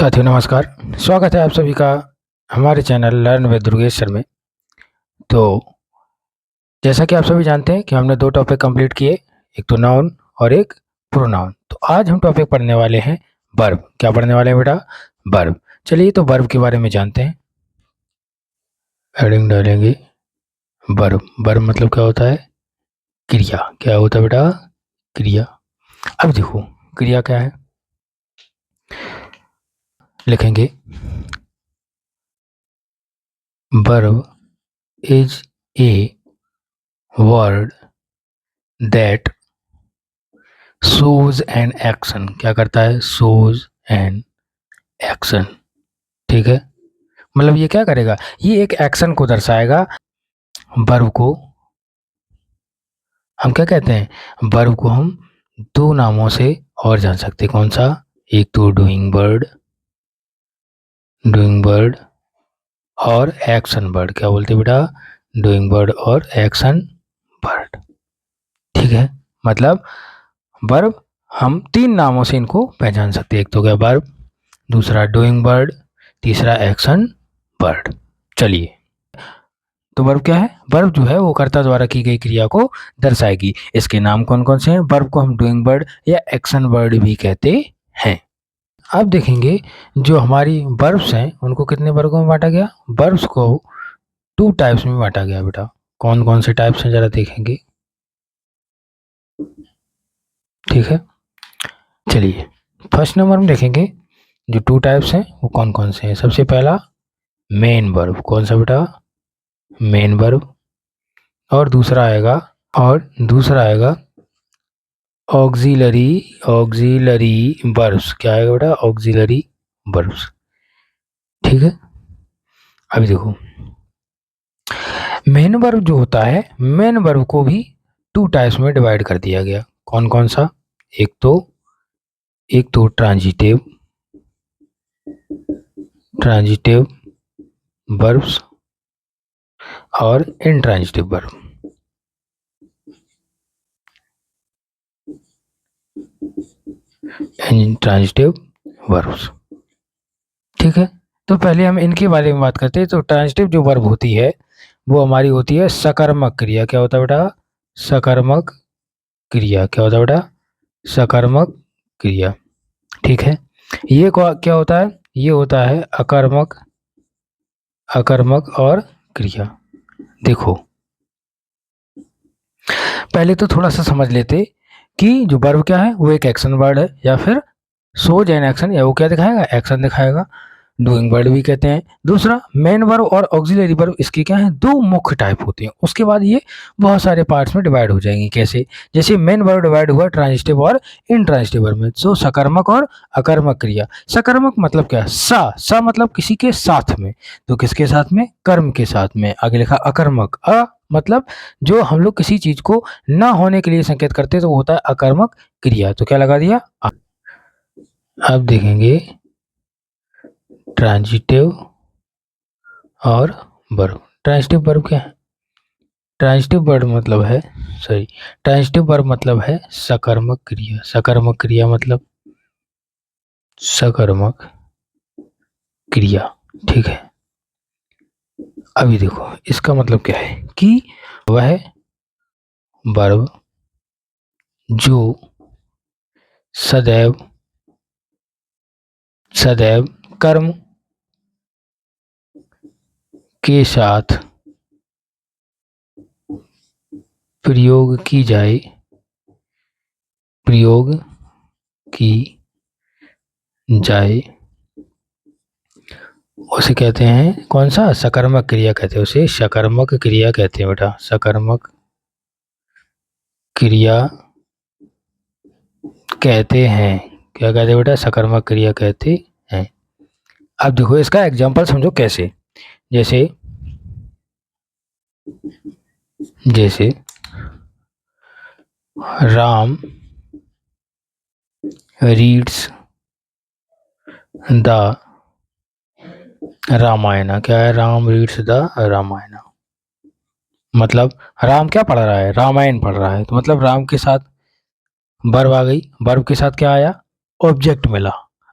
साथियों नमस्कार। स्वागत है आप सभी का हमारे channel learn with Durgesh sir में। तो जैसा कि आप सभी जानते हैं कि हमने दो टॉपिक कंप्लीट किए, एक तो नाउन और एक प्रोनाउन। तो आज हम टॉपिक पढ़ने वाले हैं वर्ब। क्या पढ़ने वाले हैं बेटा? वर्ब। चलिए तो वर्ब के बारे में जानते हैं। हेडिंग डालेंगे वर्ब। वर्ब मतलब क्या होता है? क्रिया। क्या होता है बेटा? क्रिया। अब देखो क्रिया क्या है, लिखेंगे verb is a word that shows an action. क्या करता है? Shows an action. ठीक है, मतलब ये क्या करेगा? ये एक एक्शन को दर्शाएगा। वर्ब को हम क्या कहते हैं? वर्ब को हम दो नामों से और जान सकते हैं। कौन सा? एक तो डूइंग वर्ड, डूइंग वर्ड और एक्शन वर्ड। क्या बोलते हैं बेटा? डूइंग वर्ड और एक्शन वर्ड। ठीक है, मतलब वर्ब हम तीन नामों से इनको पहचान सकते हैं। एक तो क्या वर्ब, दूसरा डूइंग वर्ड, तीसरा एक्शन वर्ड। चलिए, तो वर्ब क्या है? वर्ब जो है वो कर्ता द्वारा की गई क्रिया को दर्शाएगी। इसके नाम कौन कौन से हैं? वर्ब को हम डूइंग वर्ड या एक्शन वर्ड भी कहते हैं। अब देखेंगे जो हमारी वर्ब्स हैं उनको कितने वर्गों में बांटा गया। वर्ब्स को टू टाइप्स में बांटा गया बेटा। कौन कौन से टाइप्स हैं जरा देखेंगे। ठीक है, चलिए फर्स्ट नंबर में देखेंगे जो टू टाइप्स हैं वो कौन कौन से हैं। सबसे पहला मेन वर्ब। कौन सा बेटा? Main verb. और दूसरा आएगा ऑक्सिलरी वर्ब्स। क्या आएगा बेटा? Auxiliary verbs. ठीक है, अभी देखो मेन वर्ब जो होता है, मेन वर्ब को भी टू टाइप्स में डिवाइड कर दिया गया। कौन कौन सा? एक तो ट्रांजिटिव वर्ब्स और इंट्रांजिटिव वर्ब। Intransitive verbs. ठीक है, तो पहले हम इनके बारे में बात करते हैं। तो ट्रांजिटिव जो वर्ब होती है वो हमारी होती है सकर्मक क्रिया। क्या होता है बेटा? सकर्मक क्रिया। क्या होता है बेटा? सकर्मक क्रिया। ठीक है, ये क्या होता है? ये होता है अकर्मक और क्रिया। देखो पहले तो थोड़ा सा समझ लेते कि जो वर्ब क्या है वो एक एक्शन वर्ड है या फिर शोज एन एक्शन, या वो क्या दिखाएगा? एक्शन दिखाएगा। डूइंग वर्ड भी कहते हैं। दूसरा मेन वर्ब और ऑक्सिलरी वर्ब, इसके क्या है? दो मुख्य टाइप होते हैं। उसके बाद ये बहुत सारे पार्ट्स में डिवाइड हो जाएंगे। कैसे? जैसे मेन वर्ब डिवाइड हुआ ट्रांजिटिव और इनट्रांजिटिव वर्ब में। सो सकर्मक और अकर्मक क्रिया। सकर्मक मतलब क्या? सा मतलब किसी के साथ में, तो किसके साथ में? कर्म के साथ में। आगे लिखा अकर्मक। मतलब जो हम लोग किसी चीज को ना होने के लिए संकेत करते हैं तो वो होता है अकर्मक क्रिया। तो क्या लगा दिया? अब देखेंगे ट्रांजिटिव और वर्ब। ट्रांजिटिव वर्ब क्या है? ट्रांजिटिव वर्ब मतलब है सकर्मक क्रिया। सकर्मक क्रिया मतलब सकर्मक क्रिया। ठीक है, अभी देखो इसका मतलब क्या है कि वह वर्ब जो सदैव कर्म के साथ प्रयोग की जाए उसे कहते हैं कौन सा? सकर्मक क्रिया कहते हैं। उसे सकर्मक क्रिया कहते हैं बेटा। सकर्मक क्रिया कहते हैं। क्या कहते हैं बेटा? सकर्मक क्रिया कहते हैं। अब देखो इसका एग्जांपल समझो कैसे। जैसे राम रीड्स द रामायण। क्या है? Ram reads the Ramayana. मतलब राम क्या पढ़ रहा है? रामायण पढ़ रहा है। तो मतलब राम के साथ वर्ब आ गई। वर्ब के साथ क्या आया? ऑब्जेक्ट मिला।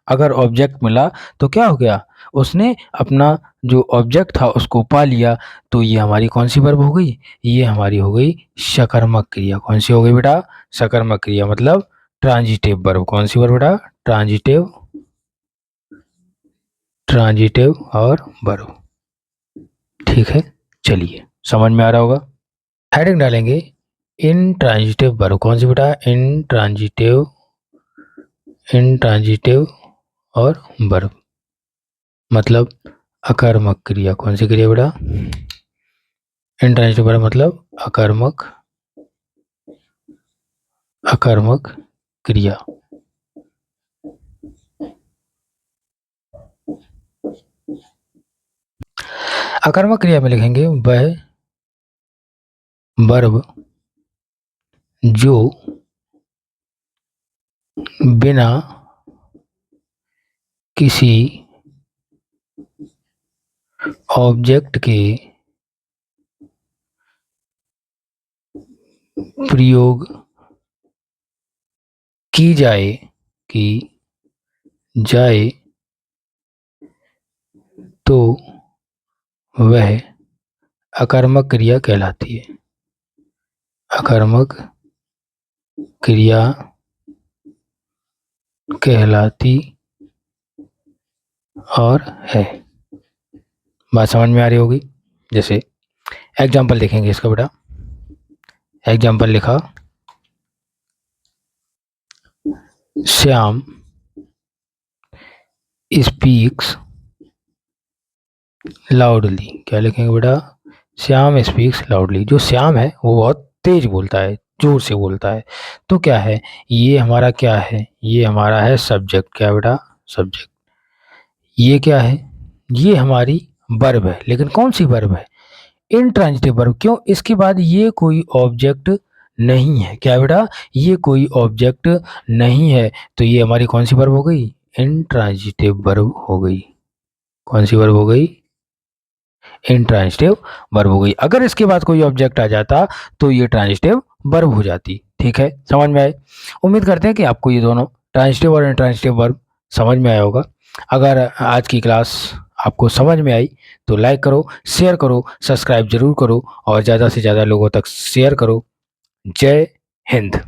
अगर ऑब्जेक्ट मिला तो क्या हो गया, उसने अपना जो ऑब्जेक्ट था उसको पा लिया, तो ये हमारी कौन सी वर्ब हो गई, ये हमारी हो गई सकर्मक क्रिया। कौन सी हो गई बेटा, सकर्मक क्रिया, मतलब ट्रांजिटिव वर्ब। कौन सी वर्ब बेटा, ट्रांजिटिव, ट्रांजिटिव और वर्ब। ठीक है, चलिए समझ में आ रहा होगा। हेडिंग डालेंगे इनट्रांजिटिव वर्ब। कौन सी बेटा, इनट्रांजिटिव, इनट्रांजिटिव और वर्ब, मतलब अकर्मक क्रिया। कौन सी क्रिया बेटा, इनट्रांजिटिव वर्ब मतलब अकर्मक, अकर्मक क्रिया। अकर्मक क्रिया में लिखेंगे वह वर्ब जो बिना किसी ऑब्जेक्ट के प्रयोग की जाए, की जाए तो वह अकर्मक क्रिया कहलाती है। अकर्मक क्रिया कहलाती और है। बात समझ में आ रही होगी। जैसे एग्जाम्पल देखेंगे इसका बेटा। एग्जाम्पल लिखा, श्याम स्पीक्स लाउडली। क्या लिखेंगे बेटा, श्याम स्पीक्स लाउडली। जो श्याम है वो बहुत तेज बोलता है, जोर से बोलता है। तो क्या है, ये हमारा क्या है, ये हमारा है सब्जेक्ट। क्या बेटा, सब्जेक्ट। ये क्या है, ये हमारी वर्ब है, लेकिन कौन सी वर्ब है, इनट्रांजिटिव वर्ब। क्यों, इसके बाद ये कोई ऑब्जेक्ट नहीं है। क्या बेटा, ये कोई ऑब्जेक्ट नहीं है, तो ये हमारी कौन सी वर्ब हो गई, इनट्रांजिटिव वर्ब हो गई। कौन सी वर्ब हो गई, इनट्रांजिटिव वर्ब हो गई। अगर इसके बाद कोई ऑब्जेक्ट आ जाता तो ये ट्रांजिटिव वर्ब हो जाती। ठीक है, समझ में आए। उम्मीद करते हैं कि आपको ये दोनों ट्रांजिटिव और इनट्रांजिटिव वर्ब समझ में आया होगा। अगर आज की क्लास आपको समझ में आई तो लाइक करो, शेयर करो, सब्सक्राइब जरूर करो और ज़्यादा से ज़्यादा लोगों तक शेयर करो। जय हिंद।